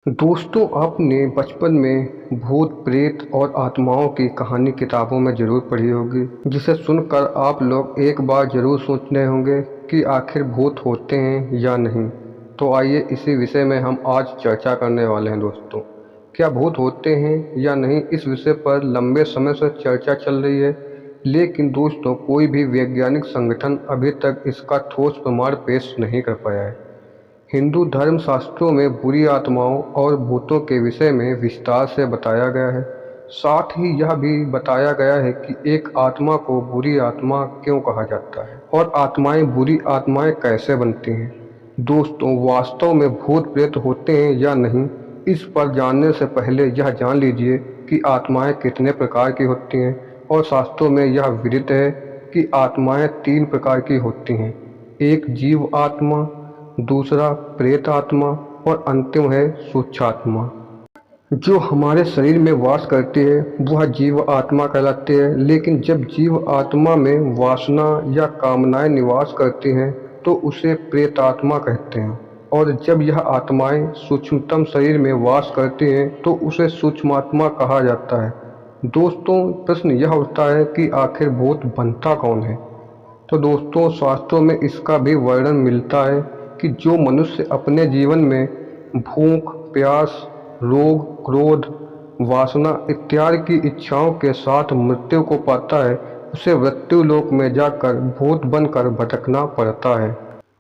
दोस्तों, आपने बचपन में भूत प्रेत और आत्माओं की कहानी किताबों में ज़रूर पढ़ी होगी, जिसे सुनकर आप लोग एक बार ज़रूर सोच रहे होंगे कि आखिर भूत होते हैं या नहीं। तो आइए इसी विषय में हम आज चर्चा करने वाले हैं। दोस्तों, क्या भूत होते हैं या नहीं, इस विषय पर लंबे समय से चर्चा चल रही है, लेकिन दोस्तों कोई भी वैज्ञानिक संगठन अभी तक इसका ठोस प्रमाण पेश नहीं कर पाया है। हिंदू धर्म शास्त्रों में बुरी आत्माओं और भूतों के विषय में विस्तार से बताया गया है। साथ ही यह भी बताया गया है कि एक आत्मा को बुरी आत्मा क्यों कहा जाता है और आत्माएं बुरी आत्माएं कैसे बनती हैं। दोस्तों, वास्तव में भूत प्रेत होते हैं या नहीं, इस पर जानने से पहले यह जान लीजिए कि आत्माएं कितने प्रकार की होती हैं। और शास्त्रों में यह विदित है कि आत्माएं 3 प्रकार की होती हैं। एक जीव आत्मा, दूसरा प्रेत आत्मा और अंतिम है सूक्ष्मात्मा। जो हमारे शरीर में वास करती है वह जीव आत्मा कहलाती है, लेकिन जब जीव आत्मा में वासना या कामनाएं निवास करती हैं तो उसे प्रेत आत्मा कहते हैं। और जब यह आत्माएं सूक्ष्मतम शरीर में वास करती हैं तो उसे सूक्ष्मात्मा कहा जाता है। दोस्तों, प्रश्न यह उठता है कि आखिर भूत बनता कौन है। तो दोस्तों, शास्त्रों में इसका भी वर्णन मिलता है कि जो मनुष्य अपने जीवन में भूख, प्यास, रोग, क्रोध, वासना इत्यादि की इच्छाओं के साथ मृत्यु को पाता है, उसे मृत्यु लोक में जाकर भूत बनकर भटकना पड़ता है।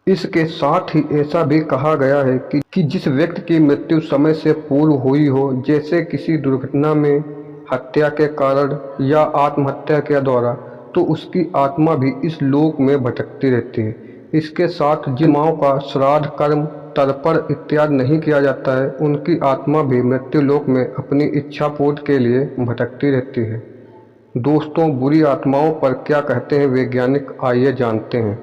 इसके साथ ही ऐसा भी कहा गया है कि जिस व्यक्ति की मृत्यु समय से पूर्व हुई हो, जैसे किसी दुर्घटना में, हत्या के कारण या आत्महत्या के द्वारा, तो उसकी आत्मा भी इस लोक में भटकती रहती है। इसके साथ जिन आत्माओं का श्राद्ध कर्म, तर्पण इत्यादि नहीं किया जाता है, उनकी आत्मा भी मृत्यु लोक में अपनी इच्छा पूर्ति के लिए भटकती रहती है। दोस्तों, बुरी आत्माओं पर क्या कहते हैं वैज्ञानिक, आइए जानते हैं।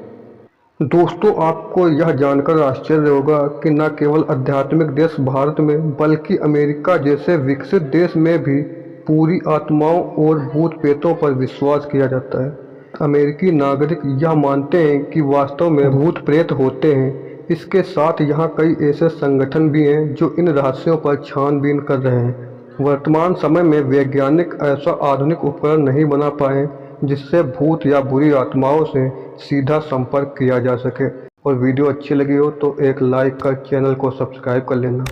दोस्तों, आपको यह जानकर आश्चर्य होगा कि न केवल आध्यात्मिक देश भारत में, बल्कि अमेरिका जैसे विकसित देश में भी पूरी आत्माओं और भूत प्रेतों पर विश्वास किया जाता है। अमेरिकी नागरिक यह मानते हैं कि वास्तव में भूत प्रेत होते हैं। इसके साथ यहाँ कई ऐसे संगठन भी हैं जो इन रहस्यों पर छानबीन कर रहे हैं। वर्तमान समय में वैज्ञानिक ऐसा आधुनिक उपकरण नहीं बना पाए जिससे भूत या बुरी आत्माओं से सीधा संपर्क किया जा सके। और वीडियो अच्छी लगी हो तो एक लाइक कर चैनल को सब्सक्राइब कर लेना।